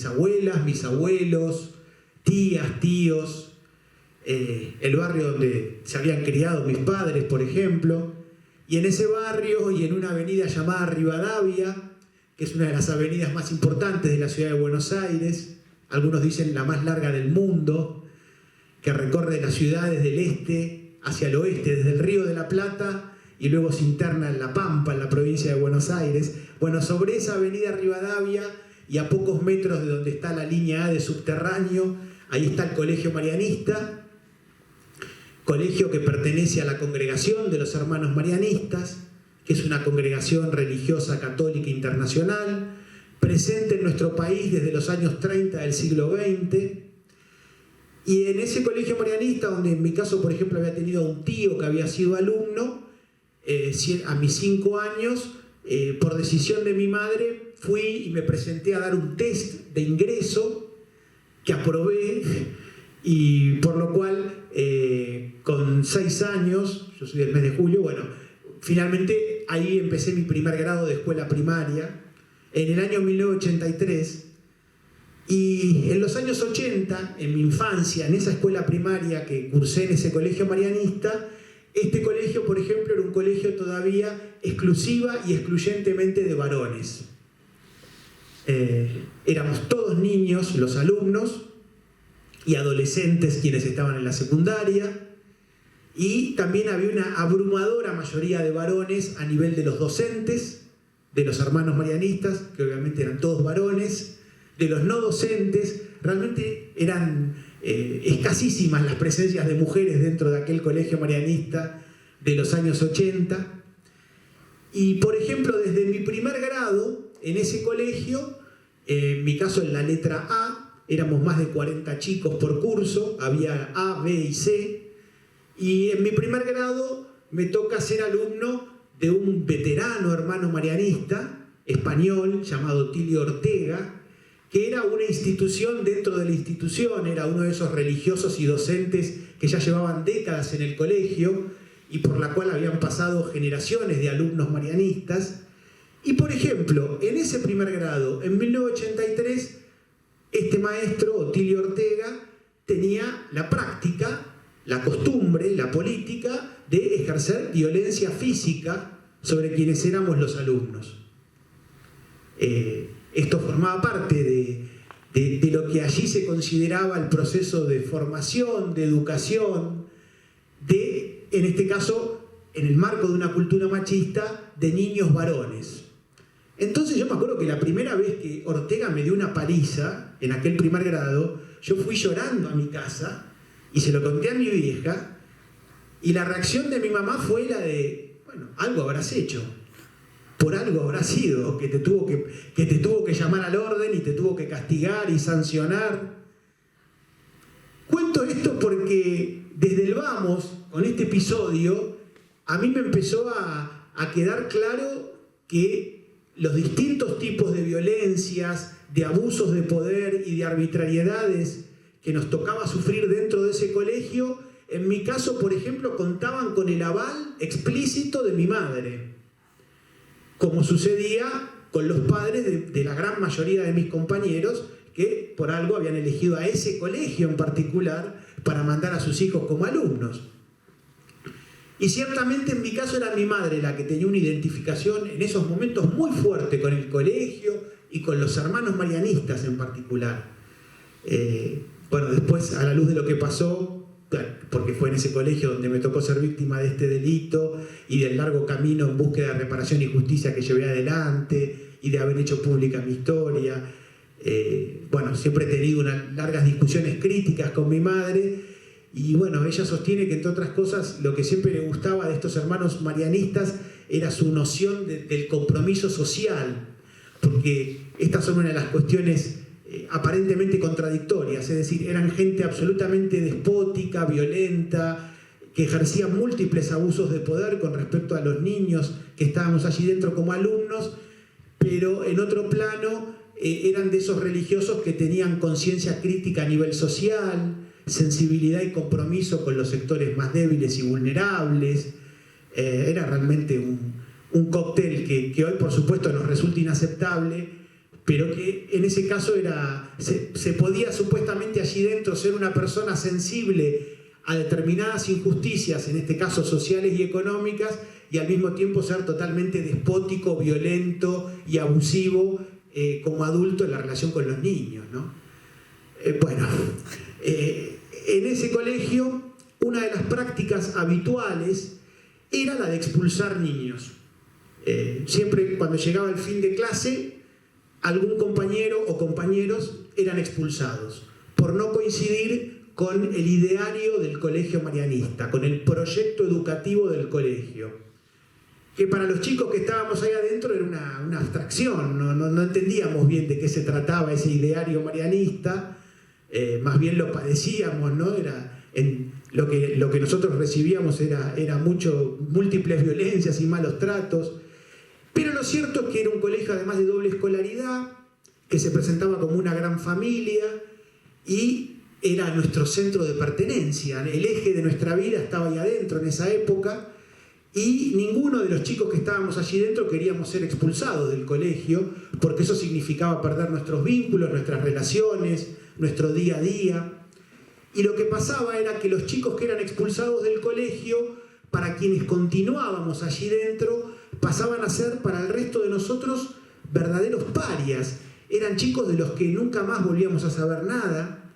abuelas, mis abuelos, tías, tíos, el barrio donde se habían criado mis padres, por ejemplo, y en ese barrio y en una avenida llamada Rivadavia, que es una de las avenidas más importantes de la ciudad de Buenos Aires, algunos dicen la más larga del mundo, que recorre las ciudades del este hacia el oeste, desde el Río de la Plata y luego se interna en La Pampa, en la provincia de Buenos Aires. Bueno, sobre esa avenida Rivadavia y a pocos metros de donde está la línea A de subterráneo, ahí está el Colegio Marianista, colegio que pertenece a la Congregación de los Hermanos Marianistas, que es una congregación religiosa católica internacional, presente en nuestro país desde los años 30 del siglo XX. Y en ese colegio marianista, donde en mi caso, por ejemplo, había tenido un tío que había sido alumno, a mis 5 años, por decisión de mi madre, fui y me presenté a dar un test de ingreso que aprobé, y por lo cual, con 6 años, yo soy del mes de julio, bueno, finalmente ahí empecé mi primer grado de escuela primaria, en el año 1983, y en los años 80, en mi infancia, en esa escuela primaria que cursé en ese colegio marianista, este colegio, por ejemplo, era un colegio todavía exclusiva y excluyentemente de varones. Éramos todos niños los alumnos y adolescentes quienes estaban en la secundaria, y también había una abrumadora mayoría de varones a nivel de los docentes, de los hermanos marianistas, que obviamente eran todos varones, de los no docentes. Realmente eran escasísimas las presencias de mujeres dentro de aquel colegio marianista de los años 80. Y por ejemplo, desde mi primer grado en ese colegio, en mi caso en la letra A, éramos más de 40 chicos por curso, había A, B y C, y en mi primer grado me toca ser alumno de un veterano hermano marianista español llamado Tilio Ortega, que era una institución dentro de la institución, era uno de esos religiosos y docentes que ya llevaban décadas en el colegio y por la cual habían pasado generaciones de alumnos marianistas. Y por ejemplo, en ese primer grado, en 1983, este maestro, Tilio Ortega, tenía la práctica, la costumbre, la política de ejercer violencia física sobre quienes éramos los alumnos. Esto formaba parte de lo que allí se consideraba el proceso de formación, de educación, en este caso, en el marco de una cultura machista, de niños varones. Entonces yo me acuerdo que la primera vez que Ortega me dio una paliza, en aquel primer grado, yo fui llorando a mi casa y se lo conté a mi vieja, y la reacción de mi mamá fue la de, bueno, algo habrás hecho. Por algo habrá sido que te tuvo que llamar al orden y te tuvo que castigar y sancionar. Cuento esto porque desde el vamos, con este episodio, a mí me empezó a quedar claro que los distintos tipos de violencias, de abusos de poder y de arbitrariedades que nos tocaba sufrir dentro de ese colegio, en mi caso, por ejemplo, contaban con el aval explícito de mi madre, como sucedía con los padres de la gran mayoría de mis compañeros, que por algo habían elegido a ese colegio en particular para mandar a sus hijos como alumnos. Y ciertamente en mi caso era mi madre la que tenía una identificación en esos momentos muy fuerte con el colegio y con los hermanos marianistas en particular. Bueno, después, a la luz de lo que pasó, porque fue en ese colegio donde me tocó ser víctima de este delito y del largo camino en búsqueda de reparación y justicia que llevé adelante y de haber hecho pública mi historia. Bueno, siempre he tenido unas largas discusiones críticas con mi madre, y bueno, ella sostiene que, entre otras cosas, lo que siempre le gustaba de estos hermanos marianistas era su noción del compromiso social, porque estas son una de las cuestiones aparentemente contradictorias, es decir, eran gente absolutamente despótica, violenta, que ejercía múltiples abusos de poder con respecto a los niños que estábamos allí dentro como alumnos, pero en otro plano eran de esos religiosos que tenían conciencia crítica a nivel social, sensibilidad y compromiso con los sectores más débiles y vulnerables. Era realmente un cóctel que hoy, por supuesto, nos resulta inaceptable, pero que en ese caso se podía supuestamente allí dentro ser una persona sensible a determinadas injusticias, en este caso sociales y económicas, y al mismo tiempo ser totalmente despótico, violento y abusivo como adulto en la relación con los niños, ¿no? En ese colegio una de las prácticas habituales era la de expulsar niños. Siempre cuando llegaba el fin de clase, algún compañero o compañeros eran expulsados por no coincidir con el ideario del colegio marianista, con el proyecto educativo del colegio, que para los chicos que estábamos ahí adentro era una abstracción, no entendíamos bien de qué se trataba ese ideario marianista, más bien lo padecíamos, ¿no? Lo que nosotros recibíamos era múltiples violencias y malos tratos. Pero lo cierto es que era un colegio además de doble escolaridad, que se presentaba como una gran familia y era nuestro centro de pertenencia. El eje de nuestra vida estaba ahí adentro en esa época y ninguno de los chicos que estábamos allí dentro queríamos ser expulsados del colegio, porque eso significaba perder nuestros vínculos, nuestras relaciones, nuestro día a día. Y lo que pasaba era que los chicos que eran expulsados del colegio, para quienes continuábamos allí dentro, pasaban a ser para el resto de nosotros verdaderos parias. Eran chicos de los que nunca más volvíamos a saber nada.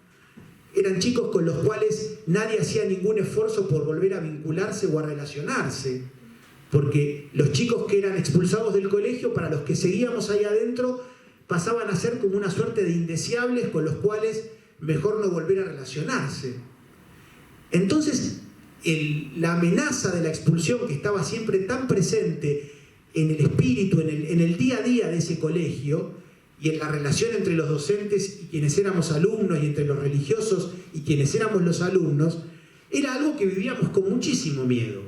Eran chicos con los cuales nadie hacía ningún esfuerzo por volver a vincularse o a relacionarse. Porque los chicos que eran expulsados del colegio, para los que seguíamos ahí adentro, pasaban a ser como una suerte de indeseables con los cuales mejor no volver a relacionarse. Entonces, la amenaza de la expulsión, que estaba siempre tan presente en el espíritu, en el día a día de ese colegio, y en la relación entre los docentes y quienes éramos alumnos, y entre los religiosos y quienes éramos los alumnos, era algo que vivíamos con muchísimo miedo.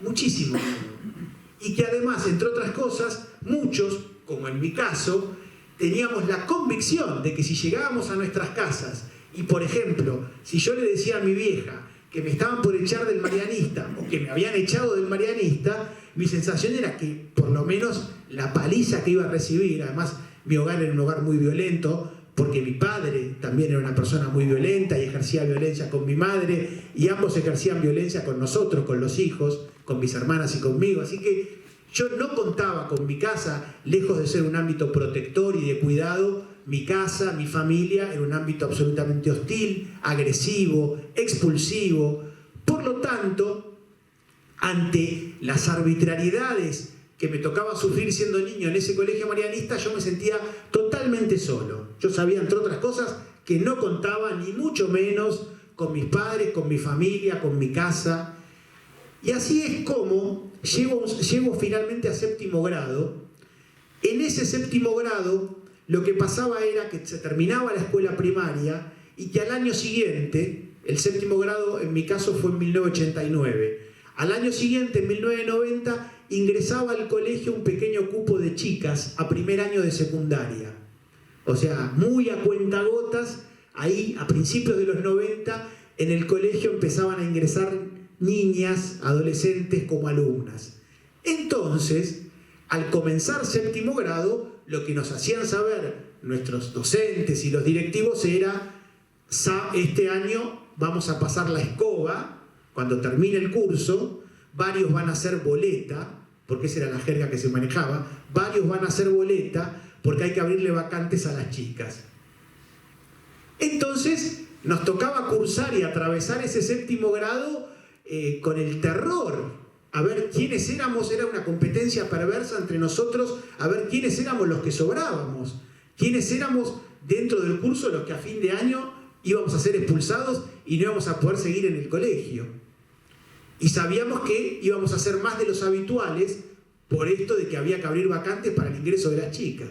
Muchísimo miedo. Y que además, entre otras cosas, muchos, como en mi caso, teníamos la convicción de que si llegábamos a nuestras casas y, por ejemplo, si yo le decía a mi vieja que me estaban por echar del marianista o que me habían echado del marianista, mi sensación era que por lo menos la paliza que iba a recibir, además mi hogar era un hogar muy violento, porque mi padre también era una persona muy violenta y ejercía violencia con mi madre, y ambos ejercían violencia con nosotros, con los hijos, con mis hermanas y conmigo, así que yo no contaba con mi casa, lejos de ser un ámbito protector y de cuidado. Mi casa, mi familia, era un ámbito absolutamente hostil, agresivo, expulsivo. Por lo tanto, ante las arbitrariedades que me tocaba sufrir siendo niño en ese colegio marianista, yo me sentía totalmente solo. Yo sabía, entre otras cosas, que no contaba ni mucho menos con mis padres, con mi familia, con mi casa. Y así es como llego finalmente a séptimo grado. En ese séptimo grado, lo que pasaba era que se terminaba la escuela primaria y que al año siguiente, el séptimo grado en mi caso fue en 1989, al año siguiente, en 1990, ingresaba al colegio un pequeño cupo de chicas a primer año de secundaria. O sea, muy a cuentagotas, ahí a principios de los 90, en el colegio empezaban a ingresar niñas, adolescentes como alumnas. Entonces, al comenzar séptimo grado, lo que nos hacían saber nuestros docentes y los directivos era: este año vamos a pasar la escoba, cuando termine el curso, varios van a hacer boleta, porque esa era la jerga que se manejaba, varios van a hacer boleta porque hay que abrirle vacantes a las chicas. Entonces, nos tocaba cursar y atravesar ese séptimo grado con el terror, a ver quiénes éramos. Era una competencia perversa entre nosotros, a ver quiénes éramos los que sobrábamos, quiénes éramos dentro del curso los que a fin de año íbamos a ser expulsados y no íbamos a poder seguir en el colegio. Y sabíamos que íbamos a ser más de los habituales por esto de que había que abrir vacantes para el ingreso de las chicas.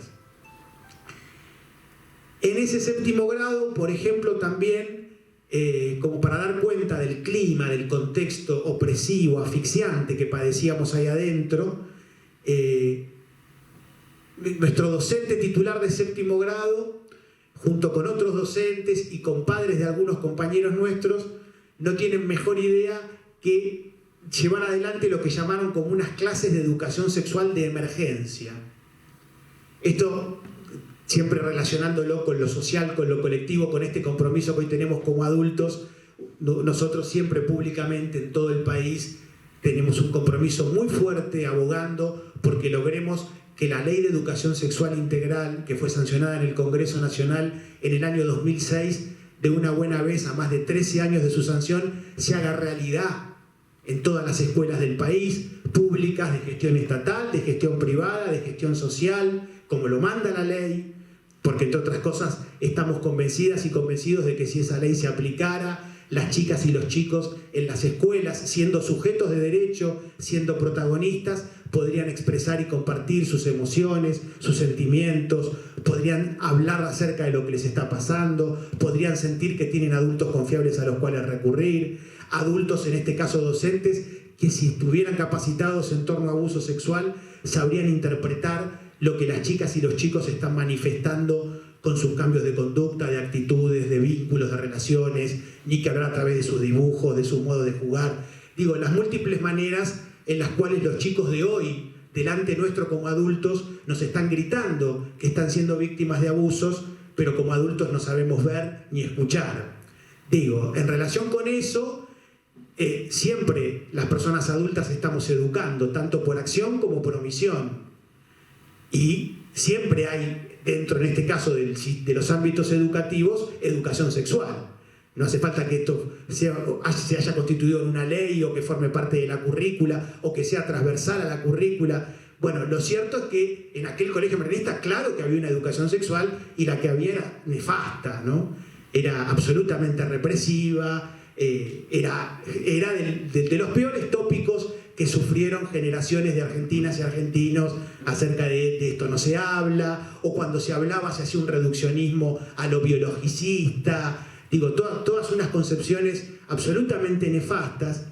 En ese séptimo grado, por ejemplo, también, como para dar cuenta del clima, del contexto opresivo, asfixiante que padecíamos ahí adentro, nuestro docente titular de séptimo grado, junto con otros docentes y con padres de algunos compañeros nuestros, no tienen mejor idea que llevar adelante lo que llamaron como unas clases de educación sexual de emergencia. Esto siempre relacionándolo con lo social, con lo colectivo, con este compromiso que hoy tenemos como adultos. Nosotros siempre públicamente en todo el país tenemos un compromiso muy fuerte abogando porque logremos que la Ley de Educación Sexual Integral, que fue sancionada en el Congreso Nacional en el año 2006, de una buena vez, a más de 13 años de su sanción, se haga realidad en todas las escuelas del país, públicas, de gestión estatal, de gestión privada, de gestión social, como lo manda la ley, porque entre otras cosas estamos convencidas y convencidos de que si esa ley se aplicara, las chicas y los chicos en las escuelas, siendo sujetos de derecho, siendo protagonistas, podrían expresar y compartir sus emociones, sus sentimientos, podrían hablar acerca de lo que les está pasando, podrían sentir que tienen adultos confiables a los cuales recurrir, adultos, en este caso docentes, que si estuvieran capacitados en torno a abuso sexual, sabrían interpretar lo que las chicas y los chicos están manifestando con sus cambios de conducta, de actitudes, de vínculos, de relaciones, ni que hablar a través de sus dibujos, de su modo de jugar. Digo, las múltiples maneras en las cuales los chicos de hoy, delante nuestro como adultos, nos están gritando que están siendo víctimas de abusos, pero como adultos no sabemos ver ni escuchar. Digo, en relación con eso, siempre las personas adultas estamos educando, tanto por acción como por omisión. Y siempre hay, dentro en este caso de los ámbitos educativos, educación sexual. No hace falta que esto se haya constituido en una ley o que forme parte de la currícula o que sea transversal a la currícula. Bueno, lo cierto es que en aquel colegio marianista, claro que había una educación sexual y la que había era nefasta, ¿no? Era absolutamente represiva, era de los peores tópicos que sufrieron generaciones de argentinas y argentinos acerca de esto no se habla, o cuando se hablaba se hacía un reduccionismo a lo biologicista. Digo, todas unas concepciones absolutamente nefastas.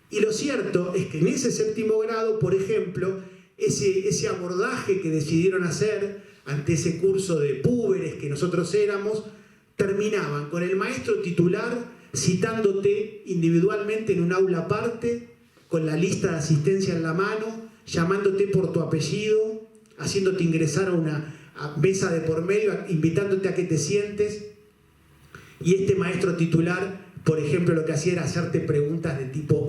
Y lo cierto es que en ese séptimo grado, por ejemplo, ese abordaje que decidieron hacer ante ese curso de púberes que nosotros éramos, terminaban con el maestro titular citándote individualmente en un aula aparte, con la lista de asistencia en la mano, llamándote por tu apellido, haciéndote ingresar a una mesa de por medio, invitándote a que te sientes. Y este maestro titular, por ejemplo, lo que hacía era hacerte preguntas de tipo